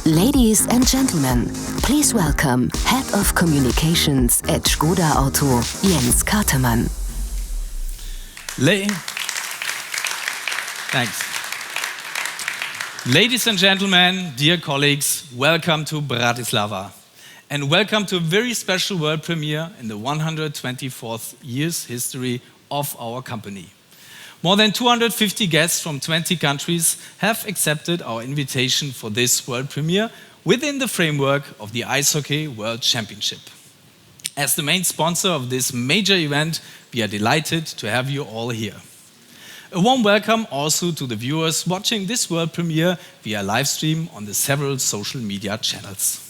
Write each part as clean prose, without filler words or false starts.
Ladies and gentlemen, please welcome Head of Communications at Škoda Auto, Jens Katermann. Thanks. Ladies and gentlemen, dear colleagues, welcome to Bratislava. And welcome to a very special world premiere in the 124th year's history of our company. More than 250 guests from 20 countries have accepted our invitation for this world premiere within the framework of the Ice Hockey World Championship. As the main sponsor of this major event, we are delighted to have you all here. A warm welcome also to the viewers watching this world premiere via live stream on the several social media channels.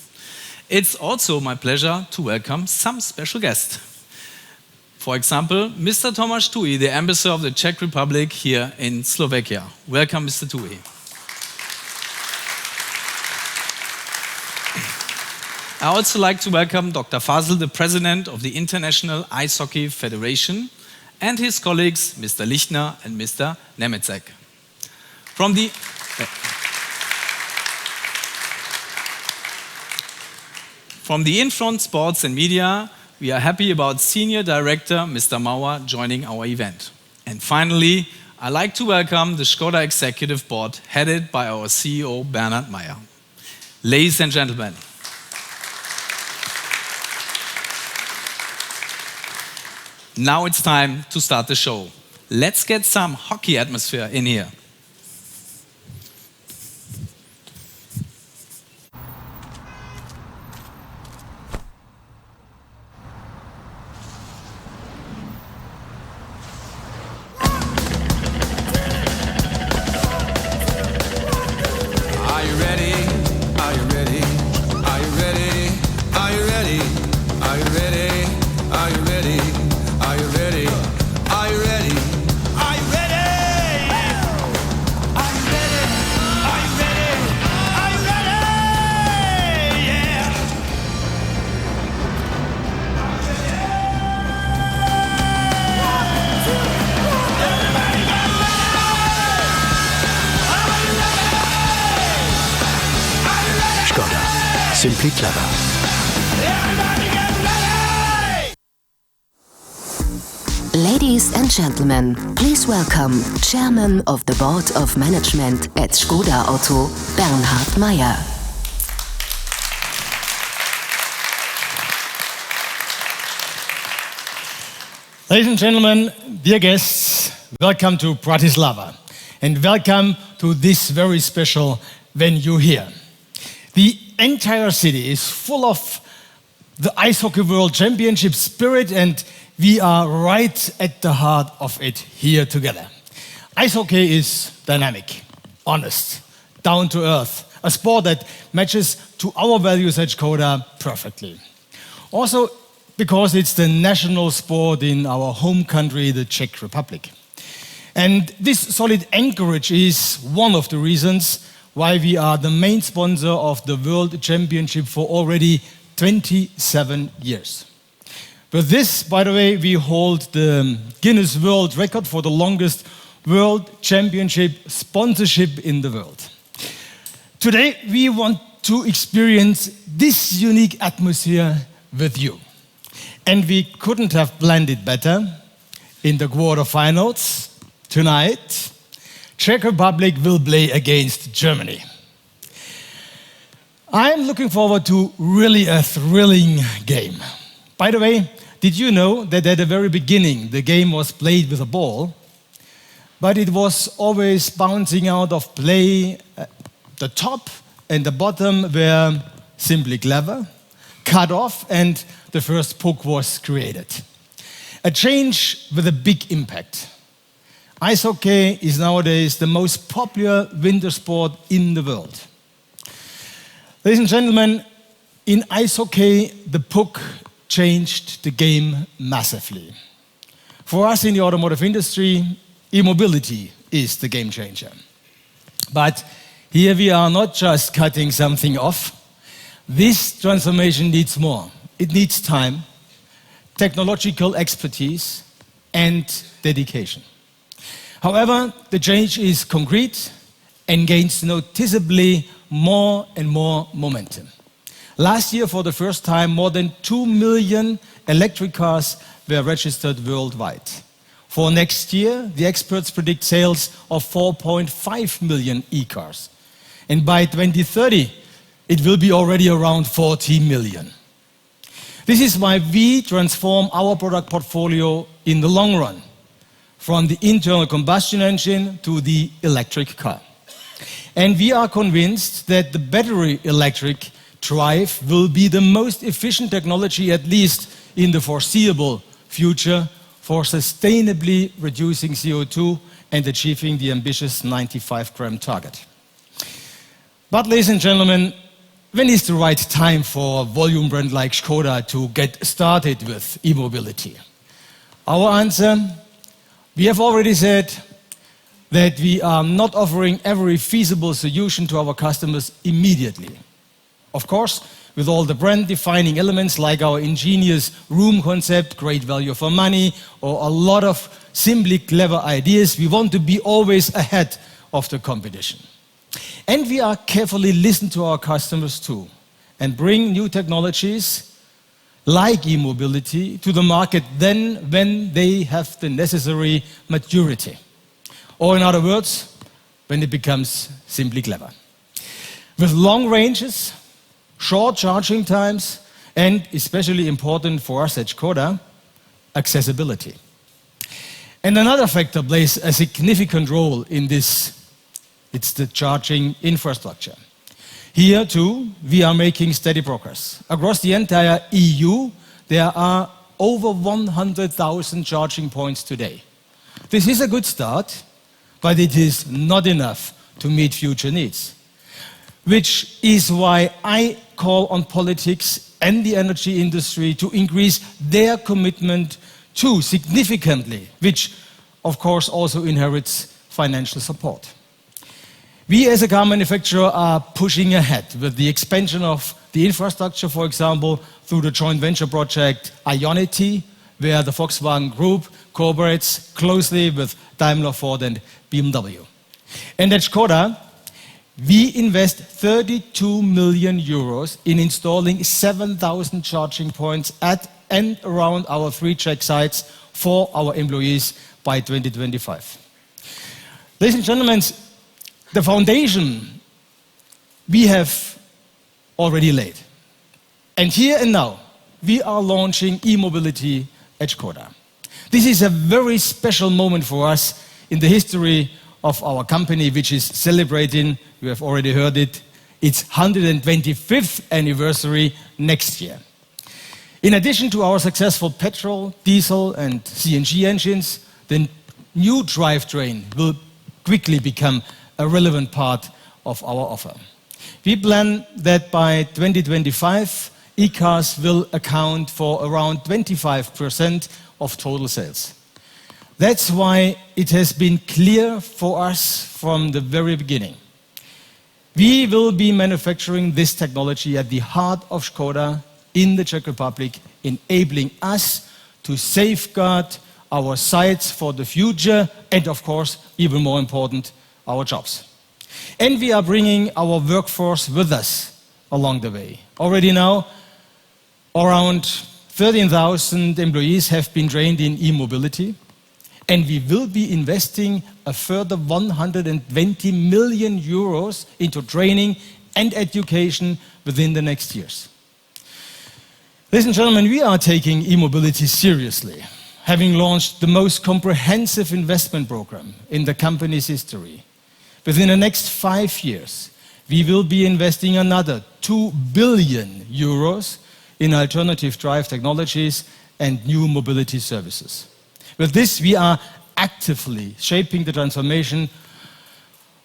It's also my pleasure to welcome some special guests. For example, Mr. Tomáš Tuhý, the ambassador of the Czech Republic here in Slovakia. Welcome, Mr. Tuhý. I also like to welcome Dr. Fasel, the president of the International Ice Hockey Federation, and his colleagues, Mr. Lichtner and Mr. Nemecek. From the Infront Sports and Media, we are happy about Senior Director Mr. Mauer joining our event. And finally, I'd like to welcome the Škoda Executive Board headed by our CEO Bernhard Meyer. Ladies and gentlemen, now it's time to start the show. Let's get some hockey atmosphere in here. Simply clever. Ladies and gentlemen, please welcome Chairman of the Board of Management at Škoda Auto, Bernhard Meyer. Ladies and gentlemen, dear guests, welcome to Bratislava and welcome to this very special venue here. The entire city is full of the Ice Hockey World Championship spirit, and we are right at the heart of it here together. Ice hockey is dynamic, honest, down to earth, a sport that matches to our values at Škoda perfectly. Also because it's the national sport in our home country, the Czech Republic. And this solid anchorage is one of the reasons why we are the main sponsor of the World Championship for already 27 years. With this, by the way, we hold the Guinness World Record for the longest World Championship sponsorship in the world. Today, we want to experience this unique atmosphere with you. And we couldn't have planned it better. In the quarterfinals, tonight, Czech Republic will play against Germany. I'm looking forward to really a thrilling game. By the way, did you know that at the very beginning the game was played with a ball, but it was always bouncing out of play? The top and the bottom were simply clever, cut off, and the first puck was created. A change with a big impact. Ice hockey is nowadays the most popular winter sport in the world. Ladies and gentlemen, in ice hockey, the puck changed the game massively. For us in the automotive industry, e-mobility is the game changer. But here we are not just cutting something off. This transformation needs more. It needs time, technological expertise, and dedication. However, the change is concrete and gains noticeably more and more momentum. Last year, for the first time, more than 2 million electric cars were registered worldwide. For next year, the experts predict sales of 4.5 million e-cars. And by 2030, it will be already around 40 million. This is why we transform our product portfolio in the long run, from the internal combustion engine to the electric car. And we are convinced that the battery electric drive will be the most efficient technology, at least in the foreseeable future, for sustainably reducing CO2 and achieving the ambitious 95-gram target. But, ladies and gentlemen, when is the right time for a volume brand like Škoda to get started with e-mobility? Our answer: we have already said that we are not offering every feasible solution to our customers immediately. Of course, with all the brand-defining elements like our ingenious room concept, great value for money, or a lot of simply clever ideas, we want to be always ahead of the competition. And we are carefully listen to our customers too, and bring new technologies like e-mobility to the market then when they have the necessary maturity. Or in other words, when it becomes simply clever. With long ranges, short charging times, and especially important for us at Škoda, accessibility. And another factor plays a significant role in this. It's the charging infrastructure. Here too, we are making steady progress. Across the entire EU, there are over 100,000 charging points today. This is a good start, but it is not enough to meet future needs. Which is why I call on politics and the energy industry to increase their commitment too significantly, which of course also inherits financial support. We as a car manufacturer are pushing ahead with the expansion of the infrastructure, for example, through the joint venture project Ionity, where the Volkswagen Group cooperates closely with Daimler, Ford and BMW. And at Škoda, we invest 32 million euros in installing 7,000 charging points at and around our 3 Czech sites for our employees by 2025. Ladies and gentlemen, the foundation we have already laid. And here and now, we are launching e-mobility at Škoda. This is a very special moment for us in the history of our company, which is celebrating, you have already heard it, its 125th anniversary next year. In addition to our successful petrol, diesel and CNG engines, the new drivetrain will quickly become a relevant part of our offer. We plan that by 2025, e-cars will account for around 25% of total sales. That's why it has been clear for us from the very beginning. We will be manufacturing this technology at the heart of Škoda in the Czech Republic, enabling us to safeguard our sites for the future and, of course, even more important, our jobs. And we are bringing our workforce with us along the way. Already now, around 13,000 employees have been trained in e-mobility, and we will be investing a further 120 million euros into training and education within the next years. Ladies and gentlemen, we are taking e-mobility seriously, having launched the most comprehensive investment program in the company's history. Within the next 5 years, we will be investing another 2 billion euros in alternative drive technologies and new mobility services. With this, we are actively shaping the transformation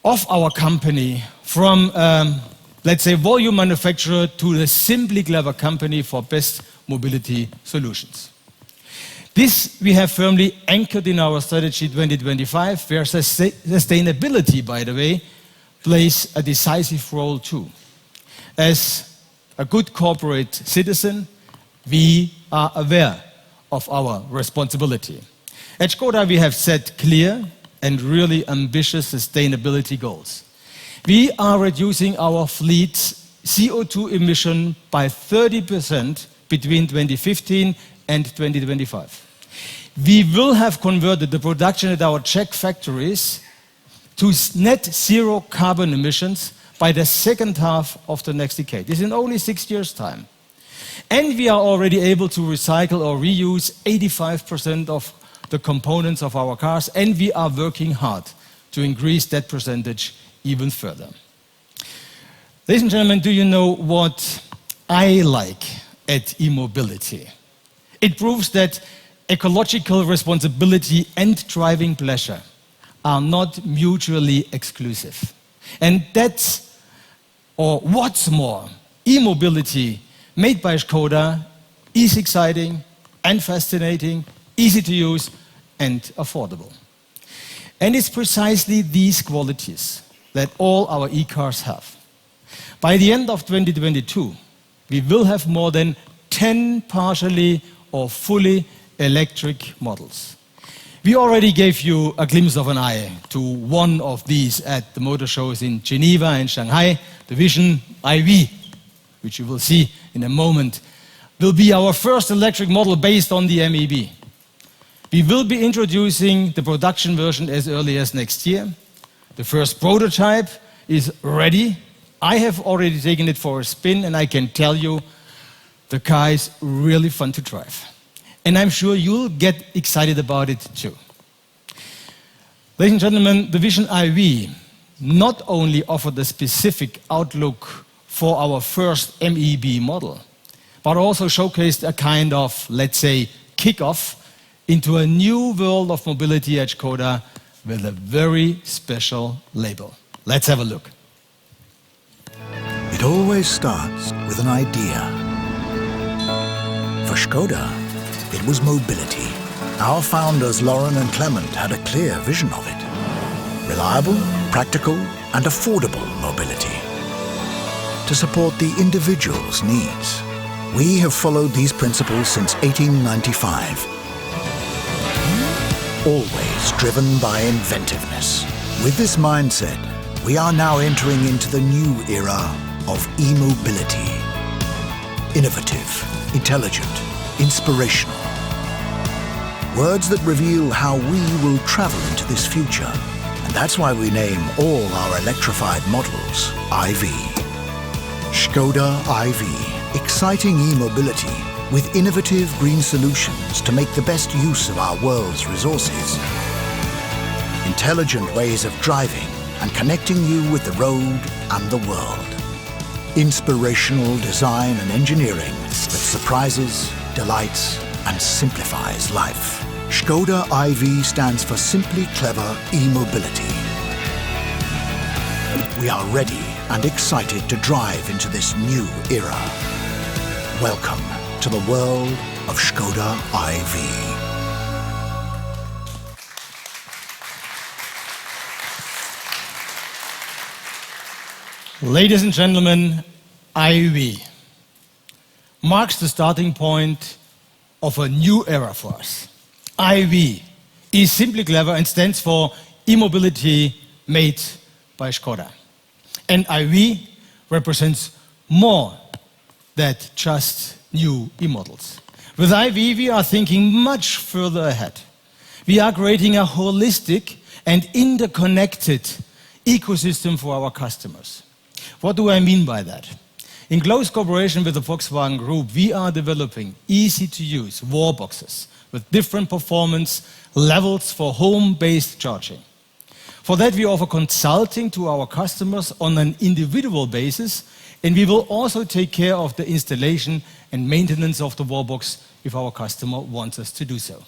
of our company from, let's say, volume manufacturer to the simply clever company for best mobility solutions. This we have firmly anchored in our strategy 2025, where sustainability, by the way, plays a decisive role too. As a good corporate citizen, we are aware of our responsibility. At Škoda, we have set clear and really ambitious sustainability goals. We are reducing our fleet's CO2 emission by 30% between 2015 and 2025. We will have converted the production at our Czech factories to net zero carbon emissions by the second half of the next decade. This is in only 6 years' time. And we are already able to recycle or reuse 85% of the components of our cars, and we are working hard to increase that percentage even further. Ladies and gentlemen, do you know what I like at e-mobility? It proves that ecological responsibility and driving pleasure are not mutually exclusive. And that's, or what's more, e-mobility made by Škoda is exciting and fascinating, easy to use and affordable. And it's precisely these qualities that all our e-cars have. By the end of 2022, we will have more than 10 partially or fully electric models. We already gave you a glimpse of an eye to one of these at the motor shows in Geneva and Shanghai. The Vision IV, which you will see in a moment, will be our first electric model based on the MEB. We will be introducing the production version as early as next year. The first prototype is ready. I have already taken it for a spin, and I can tell you the car is really fun to drive. And I'm sure you'll get excited about it too. Ladies and gentlemen, the Vision IV not only offered a specific outlook for our first MEB model, but also showcased a kind of, let's say, kickoff into a new world of mobility at Škoda with a very special label. Let's have a look. It always starts with an idea. For Škoda, it was mobility. Our founders, Lauren and Clement, had a clear vision of it. Reliable, practical, and affordable mobility. To support the individual's needs. We have followed these principles since 1895. Always driven by inventiveness. With this mindset, we are now entering into the new era of e-mobility. Innovative, intelligent, inspirational. Words that reveal how we will travel into this future. And that's why we name all our electrified models IV. Škoda IV, exciting e-mobility with innovative green solutions to make the best use of our world's resources. Intelligent ways of driving and connecting you with the road and the world. Inspirational design and engineering that surprises, delights, and simplifies life. Škoda IV stands for Simply Clever E-Mobility. We are ready and excited to drive into this new era. Welcome to the world of Škoda IV. Ladies and gentlemen, IV marks the starting point of a new era for us. IV is Simply Clever and stands for e-mobility made by Škoda. And IV represents more than just new e-models. With IV, we are thinking much further ahead. We are creating a holistic and interconnected ecosystem for our customers. What do I mean by that? In close cooperation with the Volkswagen Group, we are developing easy-to-use wall boxes with different performance levels for home-based charging. For that, we offer consulting to our customers on an individual basis, and we will also take care of the installation and maintenance of the wall box if our customer wants us to do so.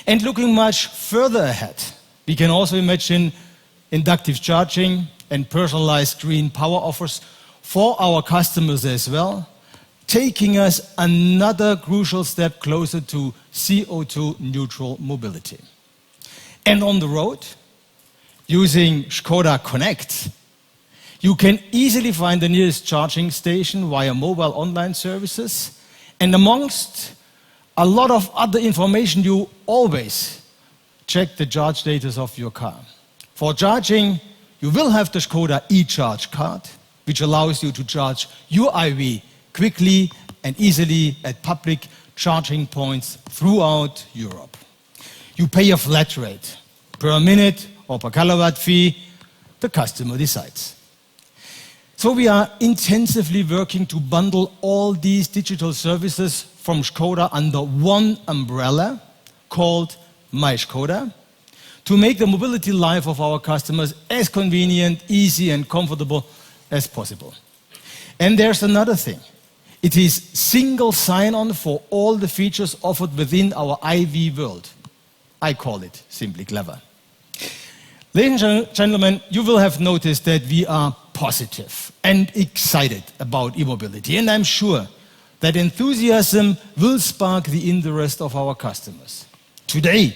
And looking much further ahead, we can also imagine inductive charging and personalized green power offers for our customers as well, taking us another crucial step closer to CO2 neutral mobility. And on the road, using Škoda Connect, you can easily find the nearest charging station via mobile online services, and amongst a lot of other information, you always check the charge status of your car. For charging, You will have the Škoda e-charge card, which allows you to charge your IV quickly and easily at public charging points throughout Europe. You pay a flat rate per minute or per kilowatt fee. The customer decides. So we are intensively working to bundle all these digital services from Škoda under one umbrella called My Škoda, to make the mobility life of our customers as convenient, easy and comfortable as possible. And there's another thing. It is single sign-on for all the features offered within our IV world. I call it simply clever. Ladies and gentlemen, you will have noticed that we are positive and excited about e-mobility, and I'm sure that enthusiasm will spark the interest of our customers. Today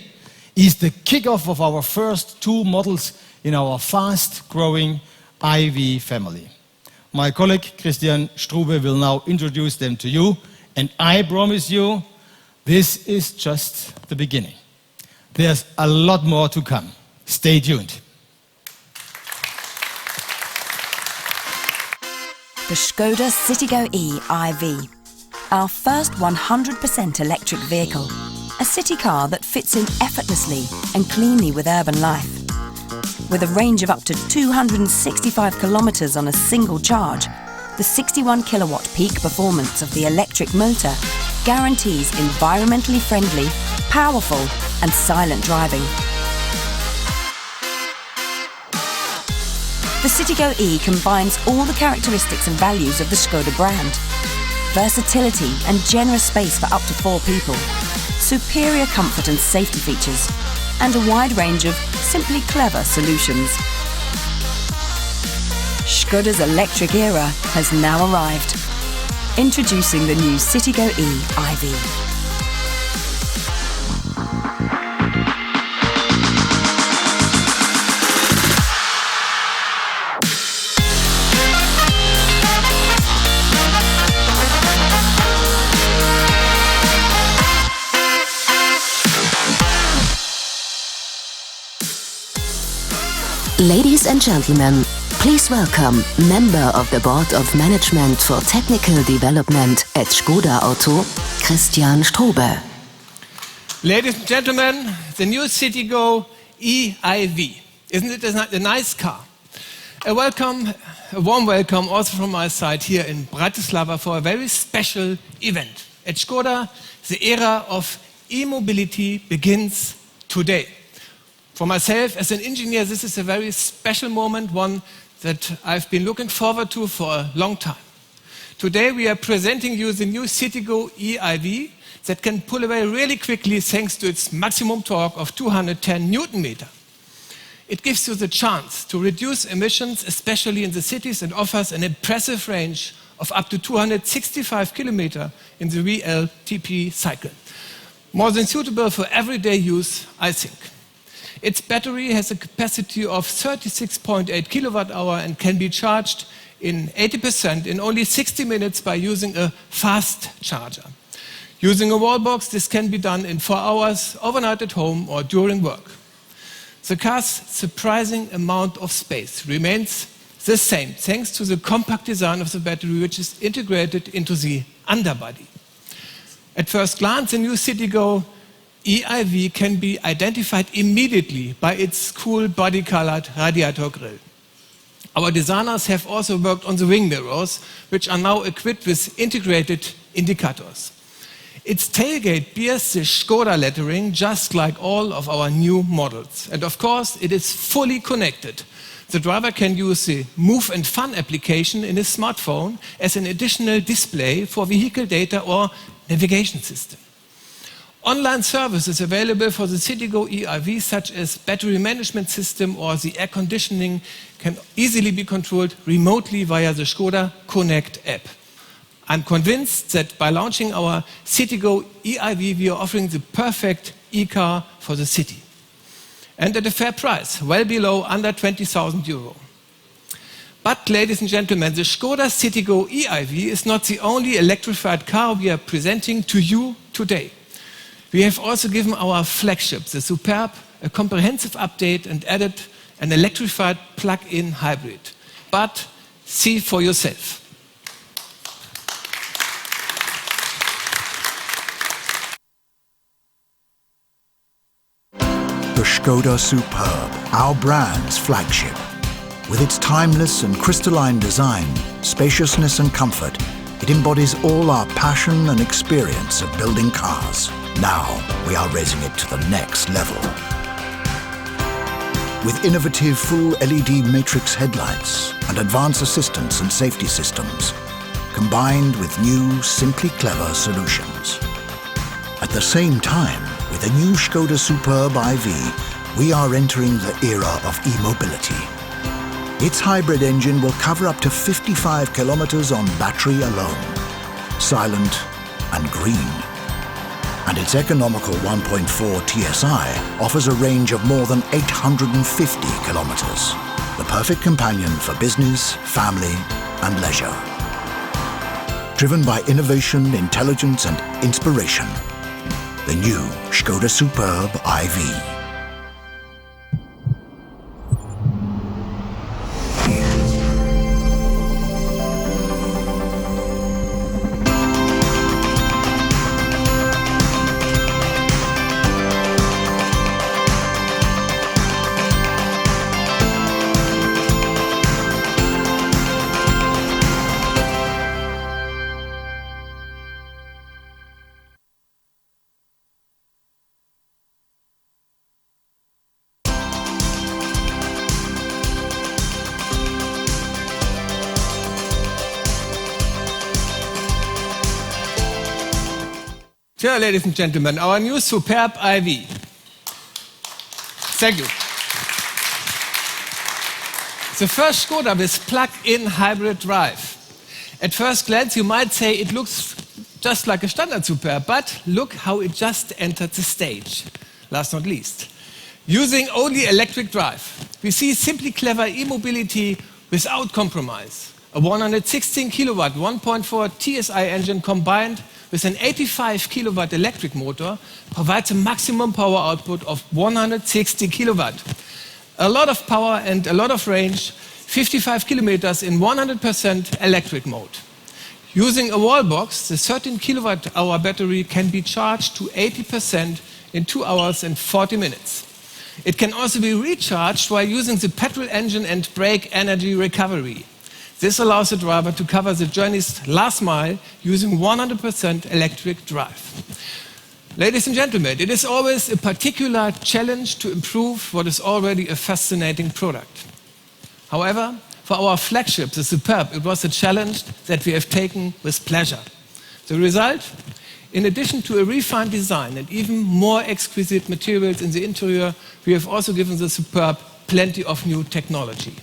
is the kickoff of our first 2 models in our fast-growing IV family. My colleague Christian Strube will now introduce them to you, and I promise you, this is just the beginning. There's a lot more to come. Stay tuned. The Škoda Citigo E IV, our first 100% electric vehicle, a city car that fits in effortlessly and cleanly with urban life. With a range of up to 265 kilometers on a single charge, the 61 kilowatt peak performance of the electric motor guarantees environmentally friendly, powerful and silent driving. The Citigo E combines all the characteristics and values of the Škoda brand. Versatility and generous space for up to 4 people, superior comfort and safety features, and a wide range of simply clever solutions. Škoda's electric era has now arrived. Introducing the new Citigo E IV. Ladies and gentlemen, please welcome Member of the Board of Management for Technical Development at Škoda Auto, Christian Strube. Ladies and gentlemen, the new Citigo EiV. Isn't it a nice car? A warm welcome also from my side here in Bratislava for a very special event. At Škoda, the era of e-mobility begins today. For myself, as an engineer, this is a very special moment, one that I've been looking forward to for a long time. Today we are presenting you the new Citigo EiV that can pull away really quickly thanks to its maximum torque of 210 Newton-meter. It gives you the chance to reduce emissions, especially in the cities, and offers an impressive range of up to 265 kilometers in the WLTP cycle. More than suitable for everyday use, I think. Its battery has a capacity of 36.8 kilowatt-hour and can be charged in 80% in only 60 minutes by using a fast charger. Using a wall box, this can be done in 4 hours, overnight at home or during work. The car's surprising amount of space remains the same thanks to the compact design of the battery, which is integrated into the underbody. At first glance, the new Citigo EiV can be identified immediately by its cool body-colored radiator grille. Our designers have also worked on the wing mirrors, which are now equipped with integrated indicators. Its tailgate bears the Škoda lettering, just like all of our new models. And of course, it is fully connected. The driver can use the Move and Fun application in his smartphone as an additional display for vehicle data or navigation system. Online services available for the Citigo EiV, such as battery management system or the air conditioning, can easily be controlled remotely via the Škoda Connect app. I'm convinced that by launching our Citigo EiV, we are offering the perfect e-car for the city. And at a fair price, well below under 20,000 euro. But, ladies and gentlemen, the Škoda Citigo EiV is not the only electrified car we are presenting to you today. We have also given our flagship, the Superb, a comprehensive update and added an electrified plug-in hybrid. But see for yourself. The Škoda Superb, our brand's flagship. With its timeless and crystalline design, spaciousness and comfort, it embodies all our passion and experience of building cars. Now we are raising it to the next level. With innovative full LED matrix headlights and advanced assistance and safety systems, combined with new, simply clever solutions. At the same time, with the new Skoda Superb Iv, we are entering the era of e-mobility. Its hybrid engine will cover up to 55 kilometers on battery alone, silent and green. And its economical 1.4 TSI offers a range of more than 850 kilometers. The perfect companion for business, family and leisure. Driven by innovation, intelligence and inspiration. The new Škoda Superb Iv. Dear ladies and gentlemen, our new Superb Iv. Thank you. The first Škoda with plug-in hybrid drive. At first glance, you might say it looks just like a standard Superb, but look how it just entered the stage. Last not least. Using only electric drive, we see simply clever e-mobility without compromise. A 116 kilowatt 1.4 TSI engine combined with an 85 kilowatt electric motor provides a maximum power output of 160 kilowatt. A lot of power and a lot of range, 55 kilometers in 100% electric mode. Using a wall box, the 13 kilowatt hour battery can be charged to 80% in 2 hours and 40 minutes. It can also be recharged while using the petrol engine and brake energy recovery. This allows the driver to cover the journey's last mile using 100% electric drive. Ladies and gentlemen, it is always a particular challenge to improve what is already a fascinating product. However, for our flagship, the Superb, it was a challenge that we have taken with pleasure. The result? In addition to a refined design and even more exquisite materials in the interior, we have also given the Superb plenty of new technology.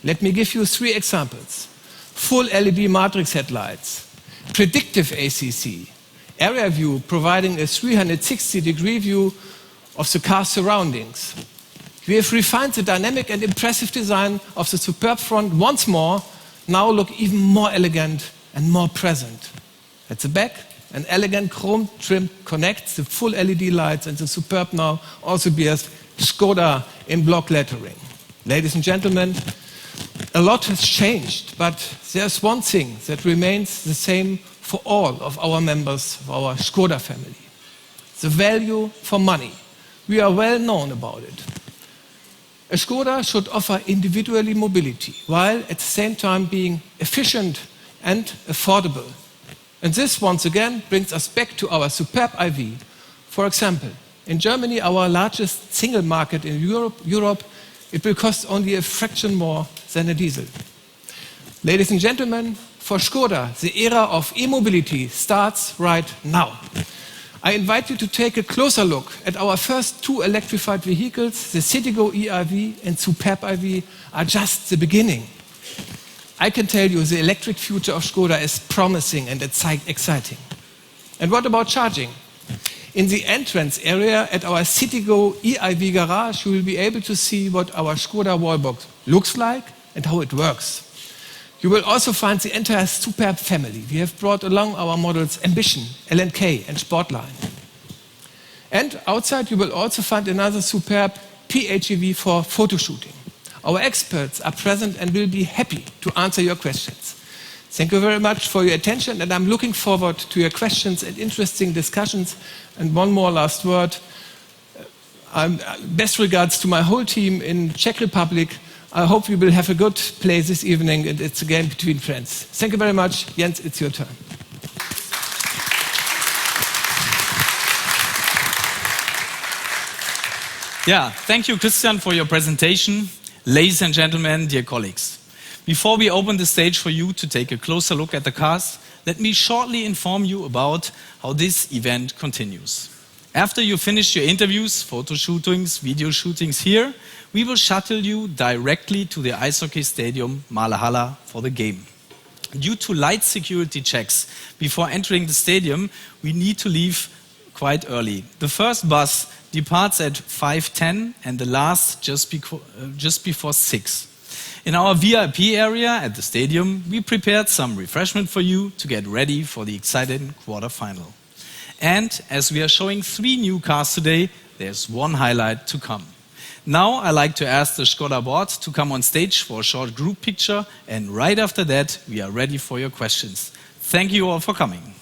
Let me give you 3 examples. Full LED matrix headlights, predictive ACC, area view providing a 360-degree view of the car's surroundings. We have refined the dynamic and impressive design of the Superb front once more, now look even more elegant and more present. At the back, an elegant chrome trim connects the full LED lights, and the Superb now also bears Škoda in block lettering. Ladies and gentlemen, a lot has changed, but there's one thing that remains the same for all of our members of our Škoda family. The value for money. We are well known about it. A Škoda should offer individually mobility, while at the same time being efficient and affordable. And this once again brings us back to our Superb Iv. For example, in Germany, our largest single market in Europe, it will cost only a fraction more than a diesel. Ladies and gentlemen, for Škoda, the era of e-mobility starts right now. I invite you to take a closer look at our first 2 electrified vehicles. The Citigo e-iV and Superb Iv are just the beginning. I can tell you the electric future of Škoda is promising and exciting. And what about charging? In the entrance area at our Citigo e-iV garage, you will be able to see what our Škoda wallbox looks like and how it works. You will also find the entire Superb family. We have brought along our models Ambition, LNK and Sportline. And outside you will also find another Superb PHEV for photo shooting. Our experts are present and will be happy to answer your questions. Thank you very much for your attention, and I'm looking forward to your questions and interesting discussions. And one more last word. Best regards to my whole team in Czech Republic. I hope we will have a good play this evening, and it's a game between friends. Thank you very much. Jens, it's your turn. Yeah, thank you, Christian, for your presentation. Ladies and gentlemen, dear colleagues, before we open the stage for you to take a closer look at the cars, let me shortly inform you about how this event continues. After you finish your interviews, photo shootings, video shootings here, we will shuttle you directly to the ice hockey stadium Malahala for the game. Due to light security checks before entering the stadium, we need to leave quite early. The first bus departs at 5:10 and the last just before 6. In our VIP area at the stadium, we prepared some refreshment for you to get ready for the exciting quarterfinal. And as we are showing 3 new cars today, there's one highlight to come. Now I like to ask the Škoda board to come on stage for a short group picture, and right after that we are ready for your questions. Thank you all for coming.